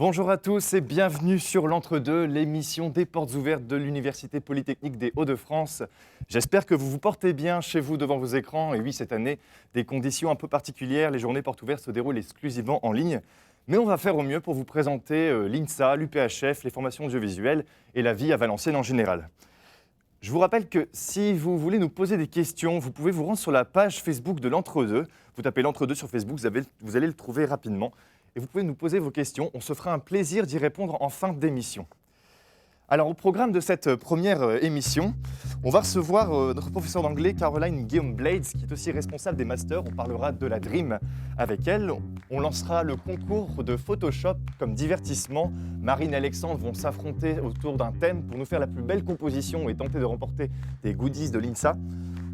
Bonjour à tous et bienvenue sur l'Entre-deux, l'émission des portes ouvertes de l'Université Polytechnique des Hauts-de-France. J'espère que vous vous portez bien chez vous devant vos écrans. Et oui, cette année, des conditions un peu particulières, les journées portes ouvertes se déroulent exclusivement en ligne. Mais on va faire au mieux pour vous présenter l'INSA, l'UPHF, les formations audiovisuelles et la vie à Valenciennes en général. Je vous rappelle que si vous voulez nous poser des questions, vous pouvez vous rendre sur la page Facebook de l'Entre-deux. Vous tapez l'Entre-deux sur Facebook, vous allez le trouver rapidement. Et vous pouvez nous poser vos questions. On se fera un plaisir d'y répondre en fin d'émission. Alors, au programme de cette première émission, on va recevoir notre professeure d'anglais, Caroline Guillaume-Blades, qui est aussi responsable des masters. On parlera de la Dream avec elle. On lancera le concours de Photoshop comme divertissement. Marine et Alexandre vont s'affronter autour d'un thème pour nous faire la plus belle composition et tenter de remporter des goodies de l'INSA.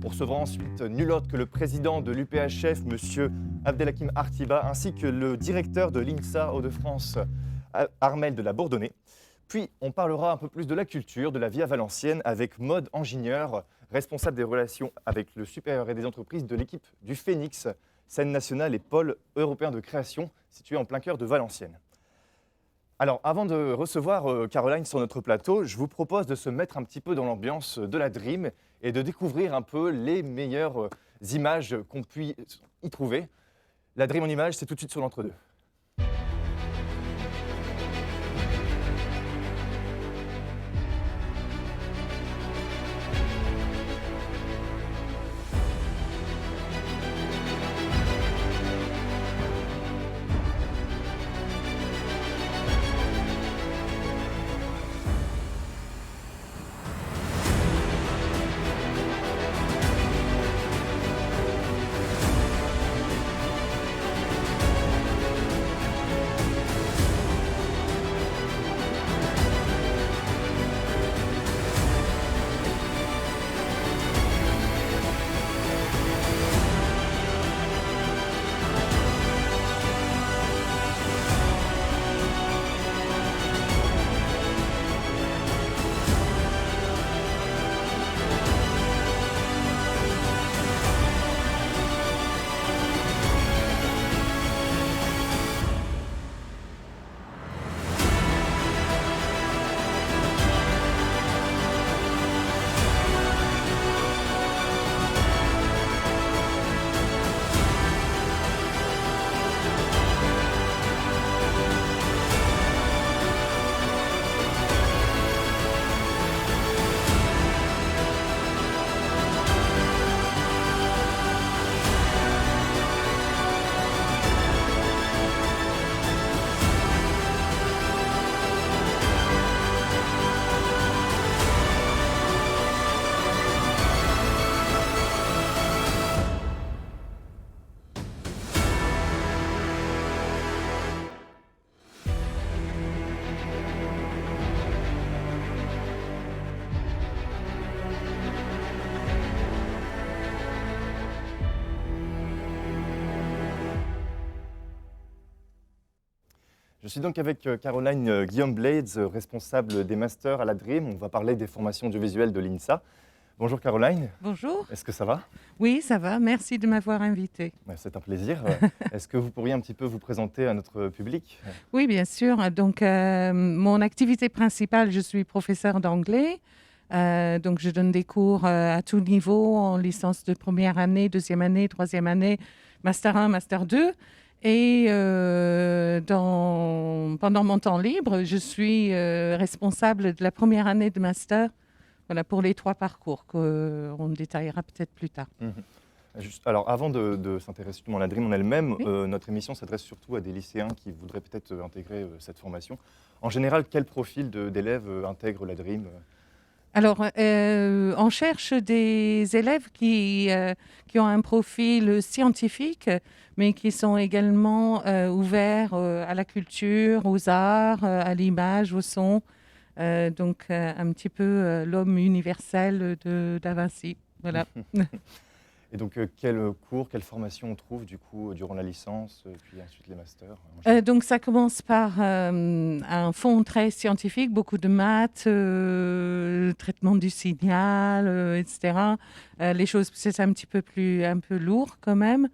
On recevra ensuite nul autre que le président de l'UPHF, M. Abdelhakim Artiba, ainsi que le directeur de l'INSA Hauts-de-France, Armel de la Bourdonnais. Puis, on parlera un peu plus de la culture, de la vie à Valenciennes, avec Maud Anginieur, responsable des relations avec le supérieur et des entreprises de l'équipe du Phénix, scène nationale et pôle européen de création, situé en plein cœur de Valenciennes. Alors, avant de recevoir Caroline sur notre plateau, je vous propose de se mettre un petit peu dans l'ambiance de la Dream et de découvrir un peu les meilleures images qu'on puisse y trouver. La Dream en images, c'est tout de suite sur l'Entre-deux. Je suis donc avec Caroline Guillaume-Blades, responsable des masters à la Dream. On va parler des formations audiovisuelles de l'INSA. Bonjour Caroline. Bonjour. Est-ce que ça va? Oui, ça va. Merci de m'avoir invitée. C'est un plaisir. Est-ce que vous pourriez un petit peu vous présenter à notre public? Oui, bien sûr. Donc, mon activité principale, je suis professeure d'anglais. Donc, je donne des cours à tout niveau, en licence de première année, deuxième année, troisième année, master 1, master 2. Et pendant mon temps libre, je suis responsable de la première année de master, voilà, pour les 3 parcours qu'on détaillera peut-être plus tard. Alors, avant de s'intéresser à la Dream en elle-même, Oui. notre émission s'adresse surtout à des lycéens qui voudraient peut-être intégrer cette formation. En général, quel profil d'élèves intègre la Dream? Alors, on cherche des élèves qui ont un profil scientifique, mais qui sont également ouverts à la culture, aux arts, à l'image, au son. Donc, un petit peu l'homme universel Da Vinci. Voilà. Et donc, quel cours, quelle formation on trouve du coup durant la licence, puis ensuite les masters? Donc, ça commence par un fond très scientifique, beaucoup de maths, traitement du signal, etc. Les choses, c'est un petit peu lourd quand même.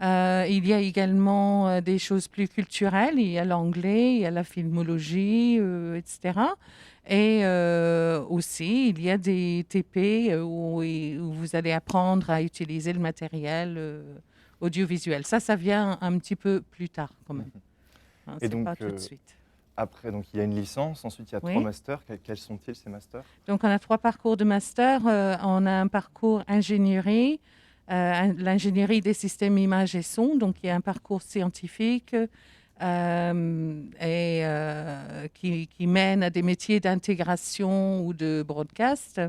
Il y a également des choses plus culturelles. Il y a l'anglais, il y a la filmologie, etc. Et aussi, il y a des TP où vous allez apprendre à utiliser le matériel audiovisuel. Ça vient un petit peu plus tard quand même. Hein, Et c'est donc, pas tout de suite. après, donc, il y a une licence, ensuite il y a 3 Oui. masters. Quels sont-ils ces masters? Donc, on a 3 parcours de master. On a un parcours ingénierie, l'ingénierie des systèmes images et son, donc il y a un parcours scientifique qui mène à des métiers d'intégration ou de broadcast.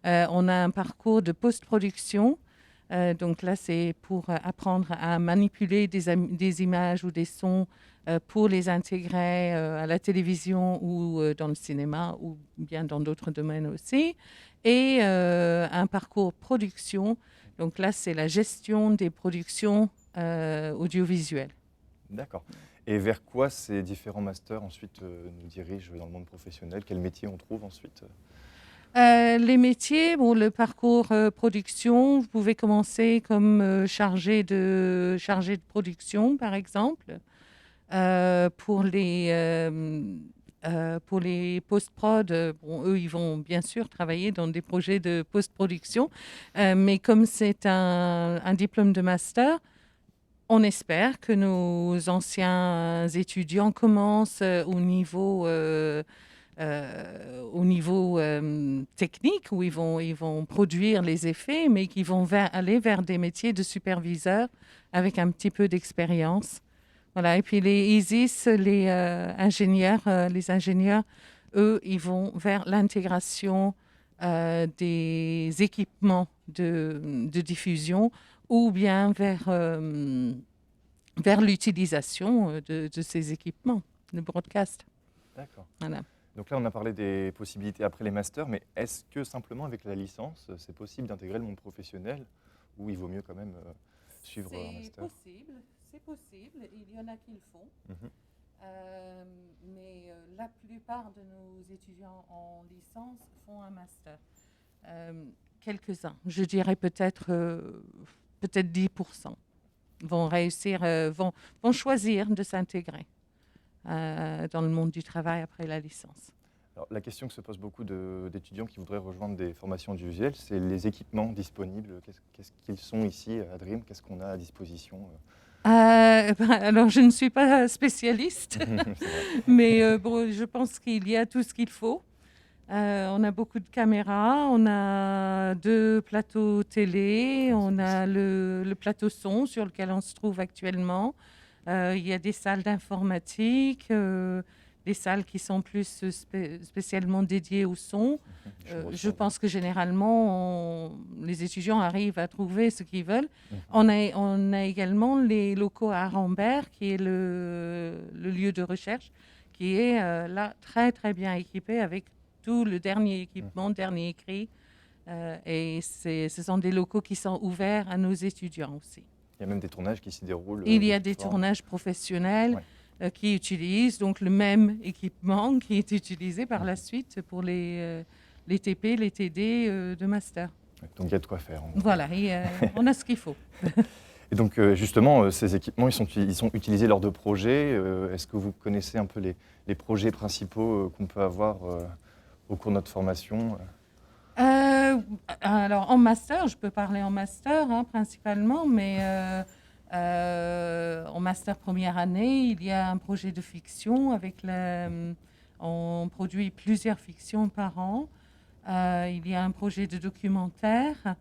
On a un parcours de post-production. Donc là, c'est pour apprendre à manipuler des images ou des sons pour les intégrer à la télévision ou dans le cinéma ou bien dans d'autres domaines aussi. Et un parcours production. Donc là, c'est la gestion des productions audiovisuelles. D'accord. Et vers quoi ces différents masters ensuite nous dirigent dans le monde professionnel? Quel métier on trouve ensuite? Les métiers, bon, le parcours production, vous pouvez commencer comme chargé de production, par exemple. Pour les post-prod, bon, eux, ils vont bien sûr travailler dans des projets de post-production, mais comme c'est un diplôme de master, on espère que nos anciens étudiants commencent au niveau technique, où ils vont produire les effets, mais qui vont aller vers des métiers de superviseur avec un petit peu d'expérience. Voilà. Et puis les ISIS, les ingénieurs, eux, ils vont vers l'intégration des équipements de diffusion ou bien vers l'utilisation de ces équipements de broadcast. D'accord. Voilà. Donc là, on a parlé des possibilités après les masters, mais est-ce que simplement avec la licence, c'est possible d'intégrer le monde professionnel ou il vaut mieux quand même suivre un master? C'est possible. Il y en a qui le font. Mhm. Mais la plupart de nos étudiants en licence font un master. Quelques-uns, je dirais peut-être 10% vont réussir, vont choisir de s'intégrer dans le monde du travail après la licence. Alors, la question que se posent beaucoup d'étudiants qui voudraient rejoindre des formations audiovisuelles, c'est les équipements disponibles. Qu'est-ce qu'ils sont ici à Dream? Qu'est-ce qu'on a à disposition? Alors, je ne suis pas spécialiste, C'est vrai. mais bon, je pense qu'il y a tout ce qu'il faut. On a beaucoup de caméras, on a 2 plateaux télé, on a le plateau son sur lequel on se trouve actuellement. Il y a des salles d'informatique, des salles qui sont plus spécialement dédiées au son. Je pense que généralement, les étudiants arrivent à trouver ce qu'ils veulent. On a également les locaux à Arambert, qui est le lieu de recherche, qui est là très très bien équipé avec tout le dernier équipement, dernier cri. Et ce sont des locaux qui sont ouverts à nos étudiants aussi. Il y a même des tournages qui s'y déroulent. Il y a des tournages professionnels qui utilisent donc le même équipement qui est utilisé par la suite pour les TP, les TD de master. Donc il y a de quoi faire. Voilà, et, on a ce qu'il faut. Et donc justement, ces équipements, ils sont utilisés lors de projets. Est-ce que vous connaissez un peu les projets principaux qu'on peut avoir au cours de notre formation? Alors en master, je peux parler en master principalement, mais en master première année, il y a un projet de fiction on produit plusieurs fictions par an. Il y a un projet de documentaire.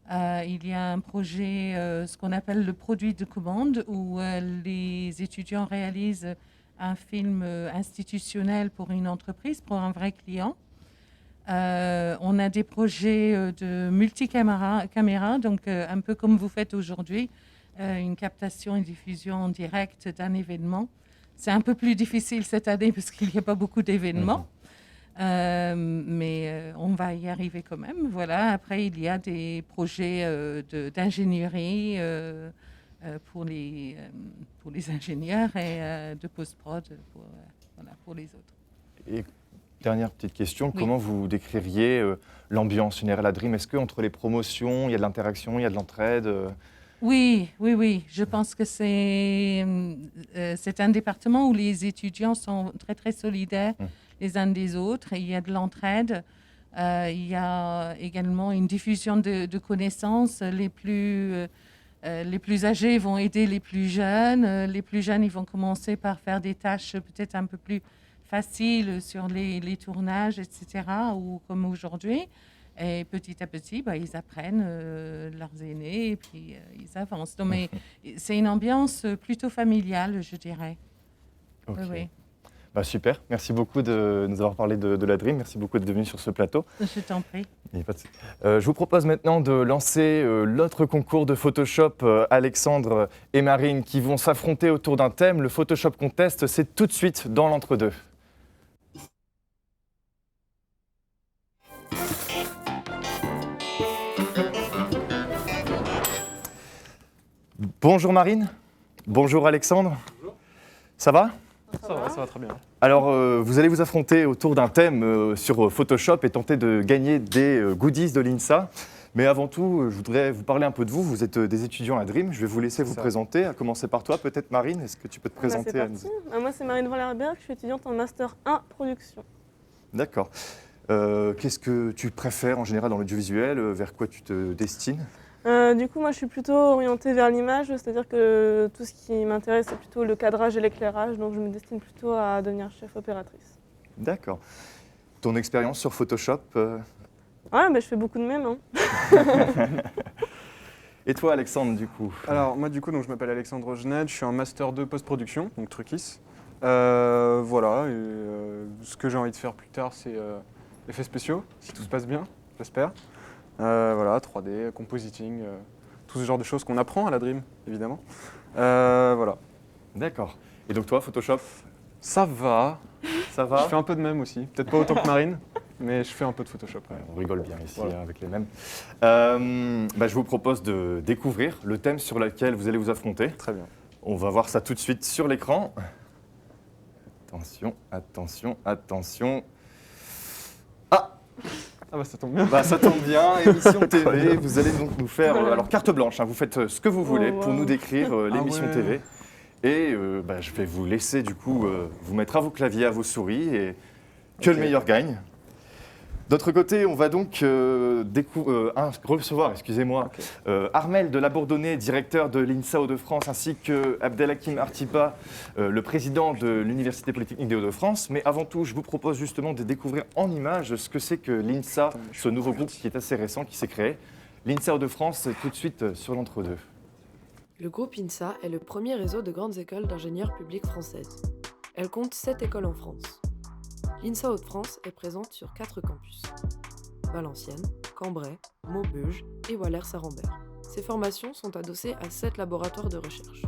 Il y a un projet, ce qu'on appelle le produit de commande, où les étudiants réalisent un film institutionnel pour une entreprise, pour un vrai client. On a des projets de multicaméra, donc un peu comme vous faites aujourd'hui, une captation et diffusion en direct d'un événement. C'est un peu plus difficile cette année parce qu'il n'y a pas beaucoup d'événements. Mais on va y arriver quand même. Voilà. Après, il y a des projets d'ingénierie pour les ingénieurs et de post-prod pour les autres. Et dernière petite question, Oui. comment vous décririez l'ambiance générale à Dream? Est-ce qu'entre les promotions, il y a de l'interaction, il y a de l'entraide? Oui, oui, oui. Je pense que c'est un département où les étudiants sont très, très solidaires Mm. les uns des autres. Et il y a de l'entraide. Il y a également une diffusion de connaissances. Les plus âgés vont aider les plus jeunes. Les plus jeunes, ils vont commencer par faire des tâches peut-être un peu plus faciles sur les tournages, etc., ou comme aujourd'hui. Et petit à petit, bah, ils apprennent leurs aînés et puis ils avancent. Donc, mais c'est une ambiance plutôt familiale, je dirais. Ok. Oui, oui, Bah, super, merci beaucoup de nous avoir parlé de la Dream, merci beaucoup d'être venu sur ce plateau. je t'en prie. Il y a pas de souci. Je vous propose maintenant de lancer l'autre concours de Photoshop. Alexandre et Marine qui vont s'affronter autour d'un thème. Le Photoshop Contest, c'est tout de suite dans l'entre-deux. Bonjour Marine. Bonjour Alexandre. Bonjour. Ça va ? Ça va très bien. Alors, vous allez vous affronter autour d'un thème sur Photoshop et tenter de gagner des goodies de l'INSA. Mais avant tout, je voudrais vous parler un peu de vous. Vous êtes des étudiants à Dream. Je vais vous laisser vous présenter, à commencer par toi. Peut-être Marine, est-ce que tu peux te présenter C'est parti. Moi, c'est Marine Vallerberg, je suis étudiante en Master 1 Production. D'accord. Qu'est-ce que tu préfères en général dans l'audiovisuel ? Vers quoi tu te destines ? Du coup, moi, je suis plutôt orientée vers l'image, c'est-à-dire que tout ce qui m'intéresse, c'est plutôt le cadrage et l'éclairage, donc je me destine plutôt à devenir chef opératrice. D'accord. Ton expérience sur Photoshop Ouais, je fais beaucoup de mèmes. Hein. Et toi, Alexandre, du coup Alors, moi, du coup, donc, je m'appelle Alexandre Genède, je suis en Master 2 Post-Production, donc Truckis. Voilà, et, ce que j'ai envie de faire plus tard, c'est effets spéciaux, si tout se passe bien, j'espère. Voilà, 3D, compositing, tout ce genre de choses qu'on apprend à la Dream, évidemment. Voilà. D'accord. Et donc toi, Photoshop, Ça va. ça Je va fais un peu de mèmes aussi, peut-être pas autant que Marine, mais je fais un peu de Photoshop. Ouais, on rigole bien ici Voilà. avec les mêmes. Je vous propose de découvrir le thème sur lequel vous allez vous affronter. Très bien. On va voir ça tout de suite sur l'écran. Attention, attention, attention. Ah bah ça tombe bien. Bah, ça tombe bien, émission TV. Vous allez donc nous faire alors carte blanche. Hein, vous faites ce que vous voulez pour nous décrire l'émission ouais. TV. Et je vais vous laisser du coup vous mettre à vos claviers, à vos souris et que le meilleur gagne. D'autre côté, on va donc recevoir, Armel de la Bourdonnais, directeur de l'INSA Hauts-de-France, ainsi que Abdelhakim Artiba, le président de l'Université Polytechnique des Hauts-de-France. Mais avant tout, je vous propose justement de découvrir en images ce que c'est que l'INSA, ce nouveau groupe qui est assez récent, qui s'est créé. L'INSA Hauts-de-France, tout de suite sur l'entre-deux. Le groupe INSA est le premier réseau de grandes écoles d'ingénieurs publiques françaises. Elle compte 7 écoles en France. L'INSA Hauts-de-France est présente sur 4 campus. Valenciennes, Cambrai, Maubeuge et Wallers-Saint-Rambert. Ces formations sont adossées à 7 laboratoires de recherche.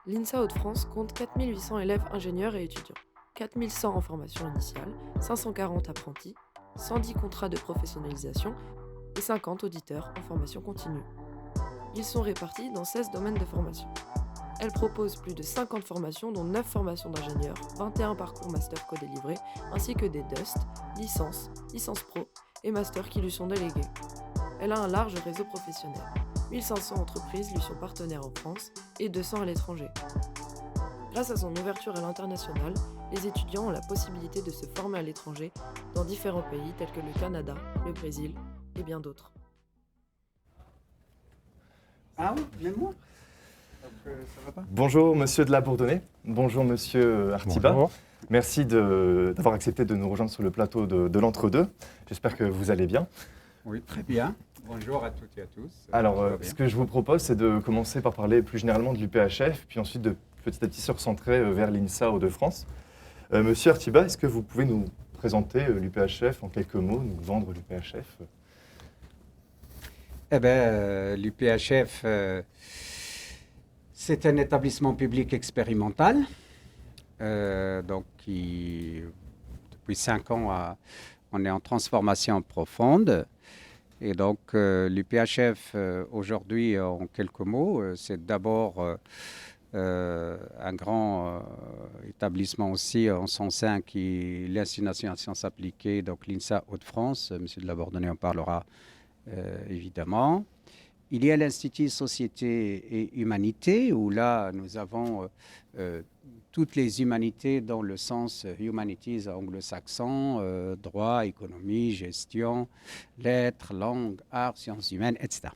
L'INSA Hauts-de-France compte 4800 élèves ingénieurs et étudiants, 4100 en formation initiale, 540 apprentis, 110 contrats de professionnalisation et 50 auditeurs en formation continue. Ils sont répartis dans 16 domaines de formation. Elle propose plus de 50 formations, dont 9 formations d'ingénieurs, 21 parcours master co-délivrés, ainsi que des DUST, licences, licences pro et masters qui lui sont délégués. Elle a un large réseau professionnel. 1500 entreprises lui sont partenaires en France et 200 à l'étranger. Grâce à son ouverture à l'international, les étudiants ont la possibilité de se former à l'étranger dans différents pays tels que le Canada, le Brésil et bien d'autres. Ah oui, même moi. Ça va pas ? Bonjour Monsieur de la Bourdonnais, bonjour Monsieur Artiba. Bonjour. Merci d'avoir accepté de nous rejoindre sur le plateau de l'entre-deux. J'espère que vous allez bien. Oui, très bien. Bonjour à toutes et à tous. Alors, Tout va bien. ce que je vous propose, c'est de commencer par parler plus généralement de l'UPHF, puis ensuite de petit à petit se recentrer vers l'INSA Hauts-de-France. Monsieur Artiba, est-ce que vous pouvez nous présenter l'UPHF en quelques mots, nous vendre l'UPHF ? Eh bien, l'UPHF, c'est un établissement public expérimental, donc qui, depuis 5 ans, on est en transformation profonde. Et donc, l'UPHF, aujourd'hui, en quelques mots, c'est d'abord un grand établissement aussi en son sein qui est l'Institut national de sciences appliquées, donc l'INSA Hauts-de-France. Monsieur de la Bourdonnais en parlera évidemment. Il y a l'Institut Société et Humanité, où là, nous avons toutes les humanités dans le sens humanities anglo-saxon, droit, économie, gestion, lettres, langues, arts, sciences humaines, etc.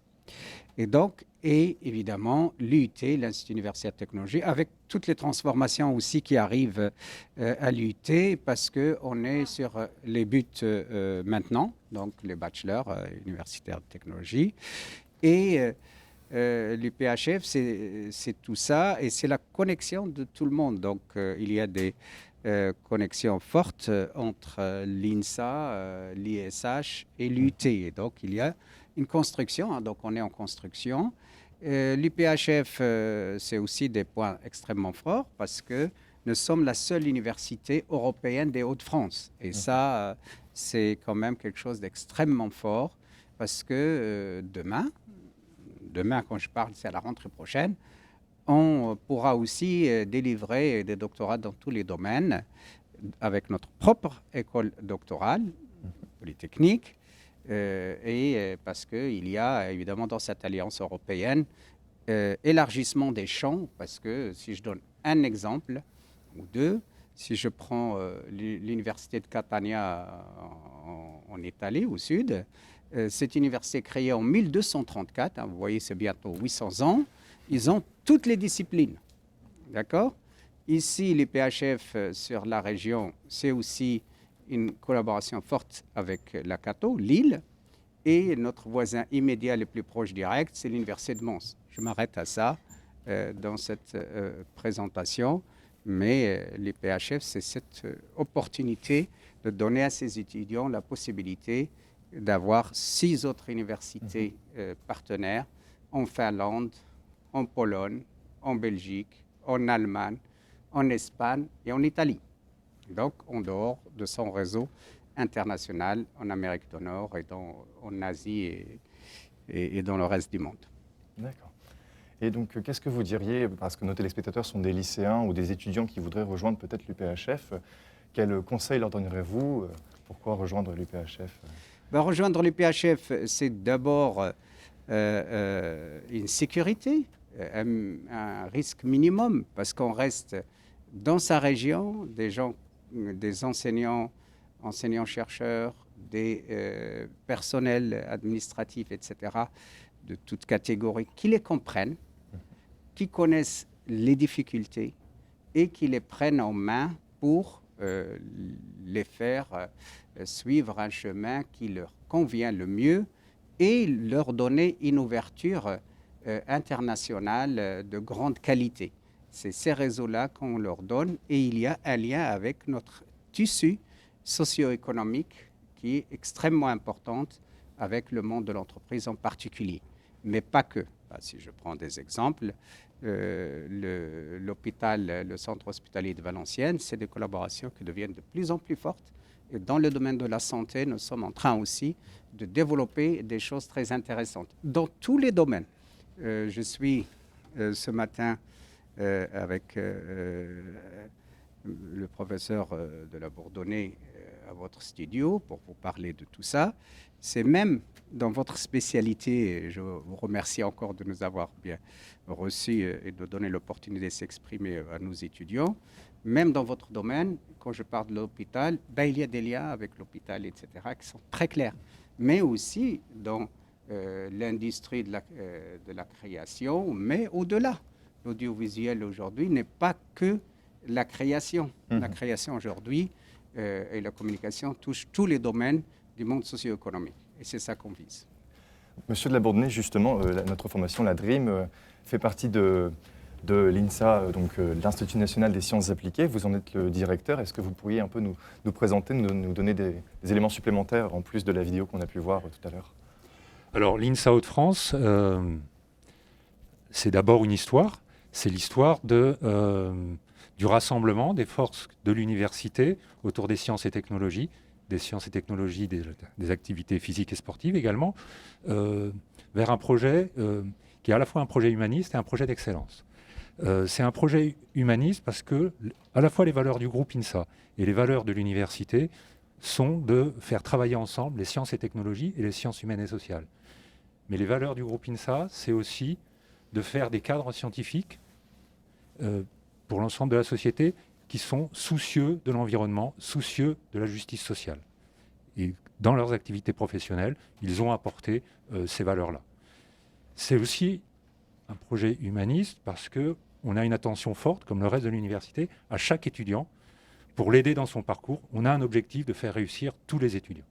Et évidemment, l'UT, l'Institut universitaire de technologie, avec toutes les transformations aussi qui arrivent à l'UT, parce qu'on est sur les buts maintenant, donc les bachelors universitaires de technologie. Et l'UPHF, c'est tout ça, et c'est la connexion de tout le monde. Donc, il y a des connexions fortes entre l'INSA, l'ISH et l'UT. Et donc, il y a une construction, hein, donc on est en construction. L'UPHF, c'est aussi des points extrêmement forts parce que nous sommes la seule université européenne des Hauts-de-France. Et ça, c'est quand même quelque chose d'extrêmement fort parce que demain, quand je parle, c'est à la rentrée prochaine, on pourra aussi délivrer des doctorats dans tous les domaines avec notre propre école doctorale, polytechnique. Parce qu'il y a évidemment dans cette alliance européenne élargissement des champs, parce que si je donne un exemple ou deux, si je prends l'université de Catania en Italie, au sud, cette université créée en 1234, hein, vous voyez c'est bientôt 800 ans, ils ont toutes les disciplines, d'accord? Ici, les PHF sur la région, c'est aussi une collaboration forte avec la Cato, Lille, et notre voisin immédiat le plus proche direct, c'est l'Université de Mons. Je m'arrête à ça dans cette présentation, mais les PHF, c'est cette opportunité de donner à ces étudiants la possibilité d'avoir 6 autres universités partenaires en Finlande, en Pologne, en Belgique, en Allemagne, en Espagne et en Italie. Donc, en dehors de son réseau international en Amérique du Nord et en Asie et dans le reste du monde. D'accord. Et donc, qu'est-ce que vous diriez, parce que nos téléspectateurs sont des lycéens ou des étudiants qui voudraient rejoindre peut-être l'UPHF, quels conseils leur donnerez-vous? Pourquoi rejoindre l'UPHF? Rejoindre l'UPHF, c'est d'abord une sécurité, un risque minimum, parce qu'on reste dans sa région, des enseignants-chercheurs, des personnels administratifs, etc., de toutes catégories, qui les comprennent, qui connaissent les difficultés et qui les prennent en main pour les faire suivre un chemin qui leur convient le mieux et leur donner une ouverture internationale de grande qualité. C'est ces réseaux-là qu'on leur donne et il y a un lien avec notre tissu socio-économique qui est extrêmement important avec le monde de l'entreprise en particulier, mais pas que. Si je prends des exemples, l'hôpital, le centre hospitalier de Valenciennes, c'est des collaborations qui deviennent de plus en plus fortes. Et dans le domaine de la santé, nous sommes en train aussi de développer des choses très intéressantes dans tous les domaines. Je suis ce matin avec le professeur de la Bourdonnais à votre studio pour vous parler de tout ça. C'est même dans votre spécialité, et je vous remercie encore de nous avoir bien reçus et de donner l'opportunité de s'exprimer à nos étudiants. Même dans votre domaine, quand je parle de l'hôpital, il y a des liens avec l'hôpital, etc., qui sont très clairs. Mais aussi dans l'industrie de la création, mais au-delà. L'audiovisuel aujourd'hui n'est pas que la création. La création aujourd'hui et la communication touchent tous les domaines du monde socio-économique. Et c'est ça qu'on vise. Monsieur de la Bourdonnais, justement, notre formation, la DREAM, fait partie de l'INSA, donc l'Institut national des sciences appliquées. Vous en êtes le directeur. Est-ce que vous pourriez un peu nous présenter, nous donner des éléments supplémentaires en plus de la vidéo qu'on a pu voir tout à l'heure? Alors, l'INSA Hauts-de-France, c'est d'abord une histoire. C'est l'histoire du rassemblement des forces de l'université autour des sciences et technologies, des activités physiques et sportives également, vers un projet qui est à la fois un projet humaniste et un projet d'excellence. C'est un projet humaniste parce que à la fois les valeurs du groupe INSA et les valeurs de l'université sont de faire travailler ensemble les sciences et technologies et les sciences humaines et sociales. Mais les valeurs du groupe INSA, c'est aussi de faire des cadres scientifiques pour l'ensemble de la société qui sont soucieux de l'environnement, soucieux de la justice sociale. Et dans leurs activités professionnelles, ils ont apporté ces valeurs-là. C'est aussi un projet humaniste parce qu'on a une attention forte, comme le reste de l'université, à chaque étudiant. Pour l'aider dans son parcours, on a un objectif de faire réussir tous les étudiants.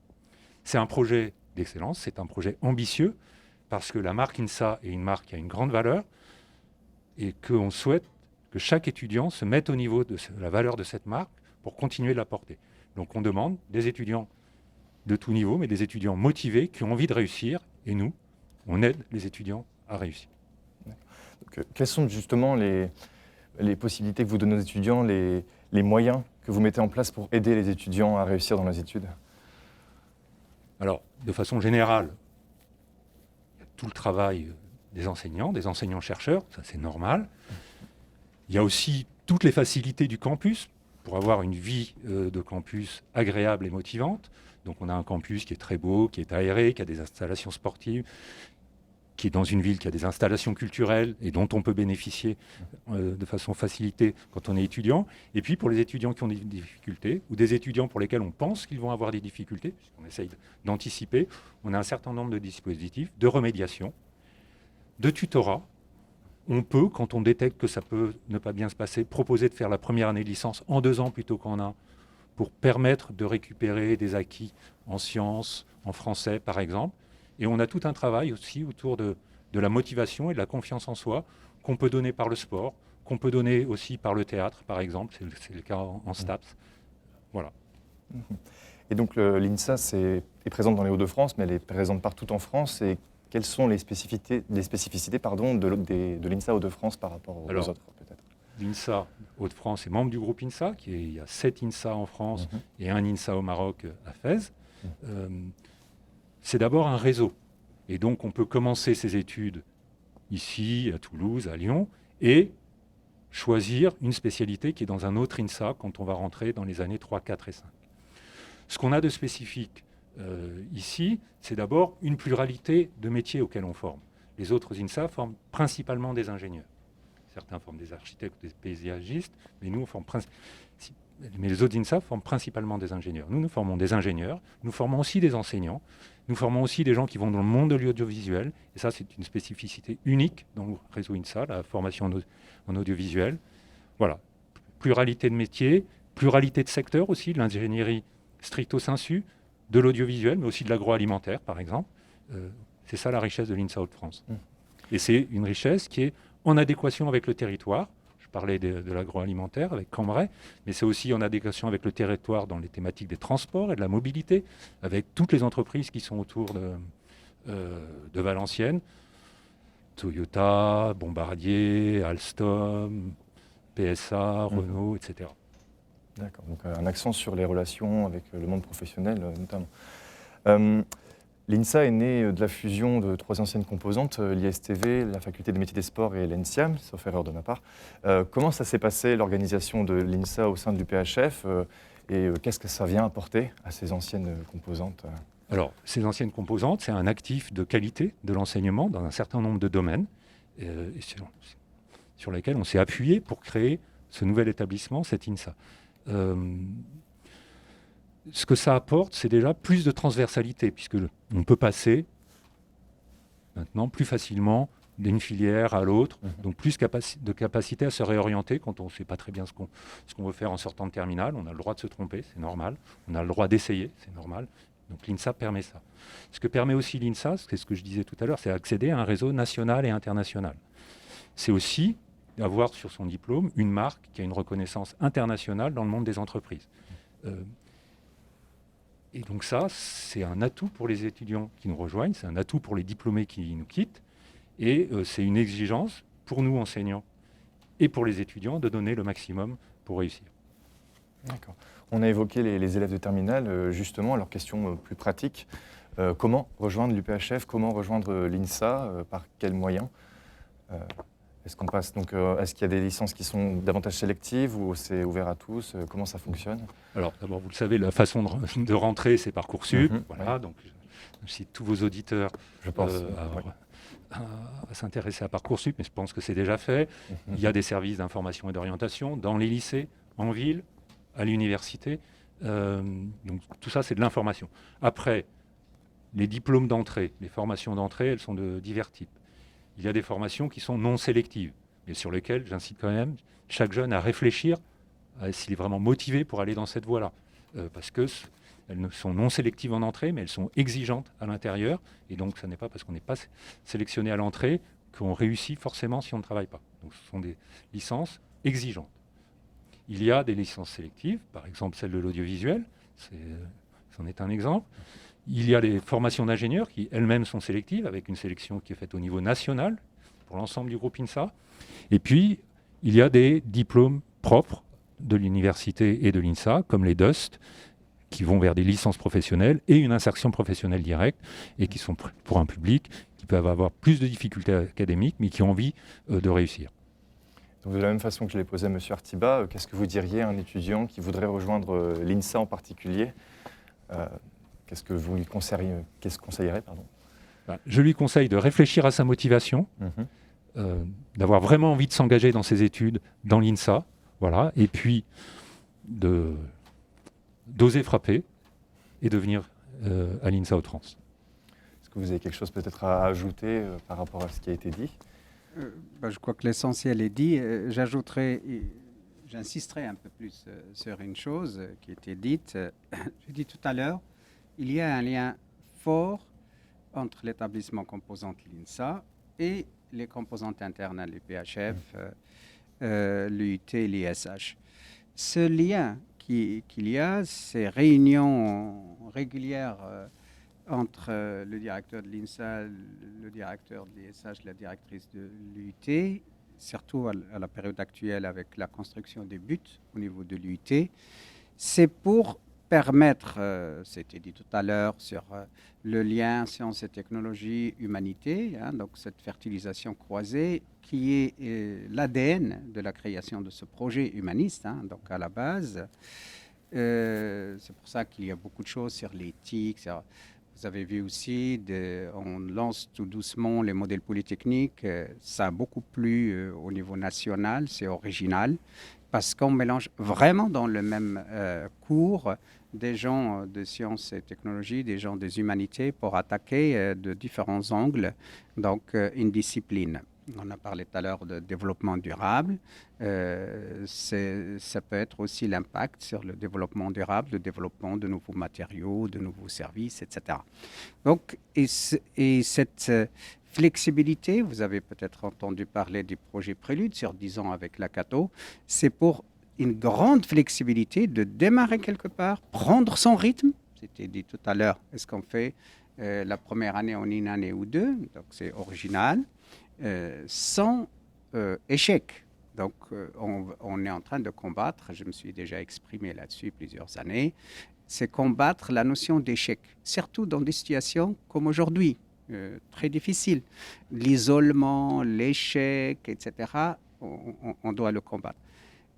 C'est un projet d'excellence, c'est un projet ambitieux, parce que la marque INSA est une marque qui a une grande valeur et qu'on souhaite que chaque étudiant se mette au niveau de la valeur de cette marque pour continuer de la porter. Donc on demande des étudiants de tout niveau, mais des étudiants motivés qui ont envie de réussir, et nous, on aide les étudiants à réussir. Donc, quelles sont justement les possibilités que vous donnez aux étudiants, les moyens que vous mettez en place pour aider les étudiants à réussir dans les études? Alors, de façon générale, il y a tout le travail des enseignants-chercheurs, ça c'est normal. Il y a aussi toutes les facilités du campus pour avoir une vie de campus agréable et motivante. Donc on a un campus qui est très beau, qui est aéré, qui a des installations sportives, qui est dans une ville qui a des installations culturelles et dont on peut bénéficier de façon facilitée quand on est étudiant. Et puis pour les étudiants qui ont des difficultés, ou des étudiants pour lesquels on pense qu'ils vont avoir des difficultés, puisqu'on essaye d'anticiper, on a un certain nombre de dispositifs de remédiation, de tutorat. On peut, quand on détecte que ça peut ne pas bien se passer, proposer de faire la première année de licence en 2 ans plutôt qu'en 1, pour permettre de récupérer des acquis en sciences, en français par exemple. Et on a tout un travail aussi autour de la motivation et de la confiance en soi qu'on peut donner par le sport, qu'on peut donner aussi par le théâtre par exemple, c'est le cas en STAPS. Voilà. Et donc l'INSA est présente dans les Hauts-de-France, mais elle est présente partout en France. Et quelles sont les spécificités de l'INSA Hauts-de-France par rapport aux autres peut-être? L'INSA Hauts-de-France est membre du groupe INSA, il y a 7 INSA en France et un INSA au Maroc à Fès. C'est d'abord un réseau. Et donc on peut commencer ses études ici, à Toulouse, à Lyon, et choisir une spécialité qui est dans un autre INSA quand on va rentrer dans les années 3, 4 et 5. Ce qu'on a de spécifique ici, c'est d'abord une pluralité de métiers auxquels on forme. Les autres INSA forment principalement des ingénieurs. Certains forment des architectes, des paysagistes, mais nous, mais les autres INSA forment principalement des ingénieurs. Nous formons des ingénieurs, nous formons aussi des enseignants, nous formons aussi des gens qui vont dans le monde de l'audiovisuel, et ça, c'est une spécificité unique dans le réseau INSA, la formation en audiovisuel. Voilà, pluralité de métiers, pluralité de secteurs aussi, de l'ingénierie stricto sensu, de l'audiovisuel, mais aussi de l'agroalimentaire, par exemple. C'est ça la richesse de l'INSA Hauts-de-France. Et c'est une richesse qui est en adéquation avec le territoire. Je parlais de l'agroalimentaire avec Cambrai, mais c'est aussi en adéquation avec le territoire dans les thématiques des transports et de la mobilité, avec toutes les entreprises qui sont autour de Valenciennes, Toyota, Bombardier, Alstom, PSA, Renault, etc. D'accord, donc un accent sur les relations avec le monde professionnel notamment. L'INSA est née de la fusion de 3 anciennes composantes, l'ISTV, la Faculté des métiers des sports et l'ENSIAM, sauf erreur de ma part. Comment ça s'est passé, l'organisation de l'INSA au sein de l'UPHF et qu'est-ce que ça vient apporter à ces anciennes composantes? Alors, ces anciennes composantes, c'est un actif de qualité de l'enseignement dans un certain nombre de domaines et sur lesquels on s'est appuyé pour créer ce nouvel établissement, cette INSA. Ce que ça apporte, c'est déjà plus de transversalité, puisque on peut passer maintenant plus facilement d'une filière à l'autre, donc plus de capacité à se réorienter quand on ne sait pas très bien ce qu'on veut faire en sortant de terminale. On a le droit de se tromper, c'est normal. On a le droit d'essayer, c'est normal. Donc l'INSA permet ça. Ce que permet aussi l'INSA, c'est ce que je disais tout à l'heure, c'est accéder à un réseau national et international. C'est aussi d'avoir sur son diplôme une marque qui a une reconnaissance internationale dans le monde des entreprises. Et donc ça, c'est un atout pour les étudiants qui nous rejoignent, c'est un atout pour les diplômés qui nous quittent, et c'est une exigence pour nous enseignants et pour les étudiants de donner le maximum pour réussir. D'accord. On a évoqué les élèves de terminale, justement, alors question plus pratique. Comment rejoindre l'UPHF, comment rejoindre l'INSA, par quels moyens? Est-ce qu'on passe donc, est-ce qu'il y a des licences qui sont davantage sélectives ou c'est ouvert à tous? Comment ça fonctionne? Alors d'abord, vous le savez, la façon de rentrer, c'est Parcoursup. Voilà, ouais. donc j'incite tous vos auditeurs Je pense. à s'intéresser à Parcoursup, mais je pense que c'est déjà fait. Il y a des services d'information et d'orientation dans les lycées, en ville, à l'université. Donc tout ça, c'est de l'information. Après, les diplômes d'entrée, les formations d'entrée, elles sont de divers types. Il y a des formations qui sont non sélectives, mais sur lesquelles j'incite quand même chaque jeune à réfléchir s'il est vraiment motivé pour aller dans cette voie-là. Parce qu'elles sont non sélectives en entrée, mais elles sont exigeantes à l'intérieur. Et donc, ce n'est pas parce qu'on n'est pas sélectionné à l'entrée qu'on réussit forcément si on ne travaille pas. Donc, ce sont des licences exigeantes. Il y a des licences sélectives, par exemple celle de l'audiovisuel, c'en est un exemple. Il y a les formations d'ingénieurs qui elles-mêmes sont sélectives, avec une sélection qui est faite au niveau national pour l'ensemble du groupe INSA. Et puis, il y a des diplômes propres de l'université et de l'INSA, comme les DUST, qui vont vers des licences professionnelles et une insertion professionnelle directe, et qui sont pour un public qui peut avoir plus de difficultés académiques, mais qui ont envie de réussir. Donc de la même façon que je l'ai posé à M. Artiba, qu'est-ce que vous diriez à un étudiant qui voudrait rejoindre l'INSA en particulier? Qu'est-ce que vous lui conseillerez, Je lui conseille de réfléchir à sa motivation, d'avoir vraiment envie de s'engager dans ses études dans l'INSA, voilà, et puis d'oser frapper et de venir à l'INSA Hauts-de-France. Est-ce que vous avez quelque chose peut-être à ajouter par rapport à ce qui a été dit? Je crois que l'essentiel est dit. J'insisterai un peu plus sur une chose qui a été dite. J'ai dit tout à l'heure, il y a un lien fort entre l'établissement composante l'INSA et les composantes internes, les PHF, l'UIT et l'ISH. Ce lien qu'il y a, ces réunions régulières entre le directeur de l'INSA, le directeur de l'ISH, la directrice de l'UIT, surtout à la période actuelle avec la construction des buts au niveau de l'UIT, c'est pour permettre, c'était dit tout à l'heure, sur le lien sciences et technologies, humanité, donc cette fertilisation croisée qui est l'ADN de la création de ce projet humaniste, donc à la base. C'est pour ça qu'il y a beaucoup de choses sur l'éthique. Vous avez vu aussi, on lance tout doucement les modèles polytechniques. Ça a beaucoup plu au niveau national, c'est original, parce qu'on mélange vraiment dans le même cours des gens de sciences et technologies, des gens des humanités pour attaquer de différents angles, donc une discipline. On a parlé tout à l'heure de développement durable. Ça peut être aussi l'impact sur le développement durable, le développement de nouveaux matériaux, de nouveaux services, etc. Donc, et cette flexibilité, vous avez peut-être entendu parler du projet Prélude sur 10 ans avec la Cato, c'est pour une grande flexibilité de démarrer quelque part, prendre son rythme. C'était dit tout à l'heure, est-ce qu'on fait la première année en une année ou deux? Donc, c'est original. Sans échec. Donc, on est en train de combattre, je me suis déjà exprimé là-dessus plusieurs années, c'est combattre la notion d'échec, surtout dans des situations comme aujourd'hui, très difficiles. L'isolement, l'échec, etc., on doit le combattre.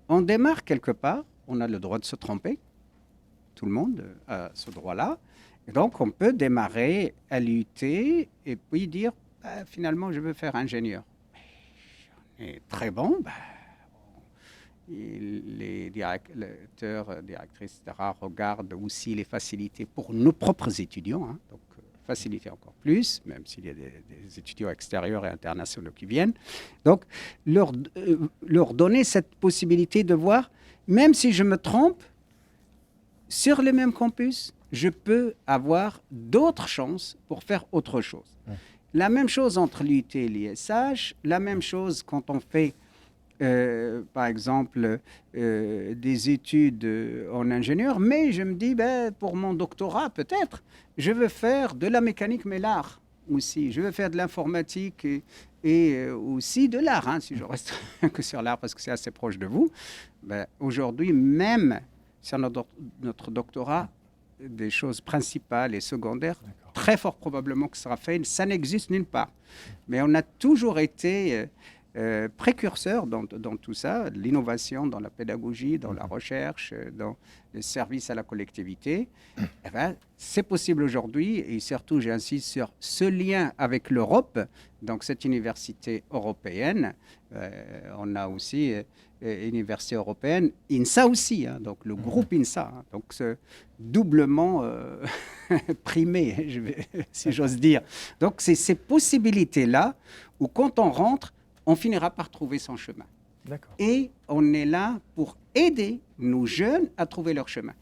On démarre quelque part, on a le droit de se tromper, tout le monde a ce droit-là, et donc on peut démarrer à l'UT et puis dire, finalement, je veux faire ingénieur. Et très bon. Les directeurs, directrices, etc., regardent aussi les facilités pour nos propres étudiants. Donc, faciliter encore plus, même s'il y a des étudiants extérieurs et internationaux qui viennent. Donc, leur donner cette possibilité de voir, même si je me trompe, sur le même campus, je peux avoir d'autres chances pour faire autre chose. La même chose entre l'UIT et l'ISH, la même chose quand on fait, par exemple, des études en ingénieur, mais je me dis, pour mon doctorat, peut-être, je veux faire de la mécanique, mais l'art aussi. Je veux faire de l'informatique et aussi de l'art, si je reste que sur l'art, parce que c'est assez proche de vous. Aujourd'hui, même sur notre doctorat, des choses principales et secondaires, très fort probablement que ça sera fait. Ça n'existe nulle part. Mais on a toujours été précurseurs dans tout ça, l'innovation dans la pédagogie, dans la recherche, dans le service à la collectivité. Eh ben, c'est possible aujourd'hui et surtout j'insiste sur ce lien avec l'Europe, donc cette université européenne. On a aussi université européenne, INSA aussi, hein, donc le groupe INSA, hein, donc doublement primé, si j'ose dire. Donc c'est ces possibilités-là où quand on rentre, on finira par trouver son chemin. D'accord. Et on est là pour aider nos jeunes à trouver leur chemin,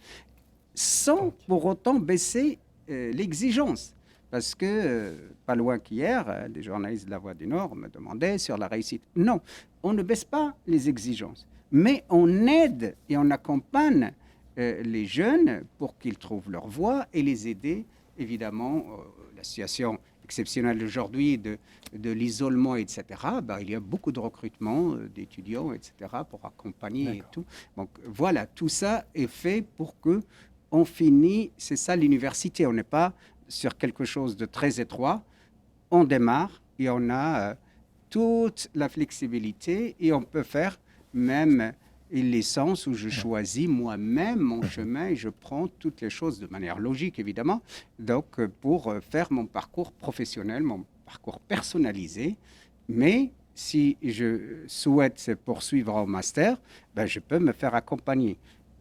sans pour autant baisser l'exigence. Parce que, pas loin qu'hier, des journalistes de La Voix du Nord me demandaient sur la réussite. Non, on ne baisse pas les exigences, mais on aide et on accompagne les jeunes pour qu'ils trouvent leur voie et les aider, évidemment, la situation exceptionnelle aujourd'hui de l'isolement, etc., il y a beaucoup de recrutement d'étudiants, etc., pour accompagner et tout. Donc voilà, tout ça est fait pour que on finisse, c'est ça l'université, on n'est pas sur quelque chose de très étroit, on démarre et on a toute la flexibilité et on peut faire même une licence où je choisis moi-même mon chemin et je prends toutes les choses de manière logique, évidemment, donc pour faire mon parcours professionnel, mon parcours personnalisé. Mais si je souhaite poursuivre en master, je peux me faire accompagner.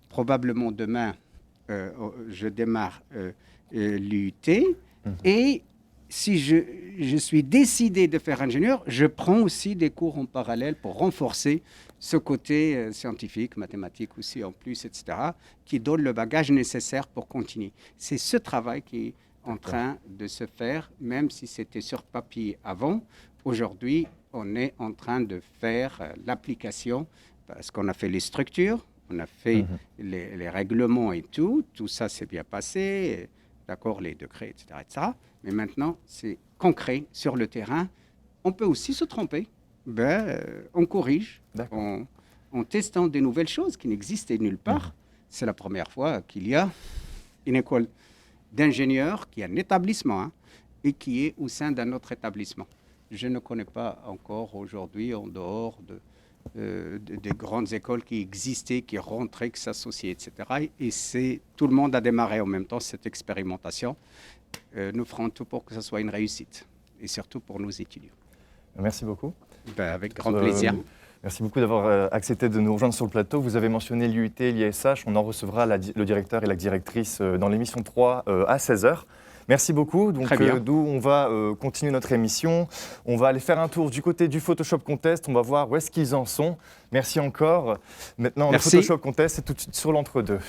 Probablement demain, je démarre l'UT et si je suis décidé de faire ingénieur, je prends aussi des cours en parallèle pour renforcer ce côté scientifique, mathématique aussi en plus, etc., qui donne le bagage nécessaire pour continuer. C'est ce travail qui est en train de se faire, même si c'était sur papier avant. Aujourd'hui, on est en train de faire l'application parce qu'on a fait les structures, on a fait les règlements et tout ça s'est bien passé, d'accord, les décrets, etc., etc. Mais maintenant, c'est concret sur le terrain. On peut aussi se tromper. On corrige en testant des nouvelles choses qui n'existaient nulle part. C'est la première fois qu'il y a une école d'ingénieurs qui est un établissement et qui est au sein d'un autre établissement. Je ne connais pas encore aujourd'hui, en dehors des grandes écoles qui existaient, qui rentraient, qui s'associaient, etc. Et tout le monde a démarré en même temps cette expérimentation. Nous ferons tout pour que ce soit une réussite, et surtout pour nos étudiants. Merci beaucoup. Avec grand plaisir. Merci beaucoup d'avoir accepté de nous rejoindre sur le plateau. Vous avez mentionné l'IUT et l'ISH. On en recevra le directeur et la directrice dans l'émission 3 à 16h. Merci beaucoup. Donc, d'où on va continuer notre émission. On va aller faire un tour du côté du Photoshop Contest. On va voir où est-ce qu'ils en sont. Merci encore. Maintenant, le Photoshop Contest, c'est tout de suite sur l'entre-deux.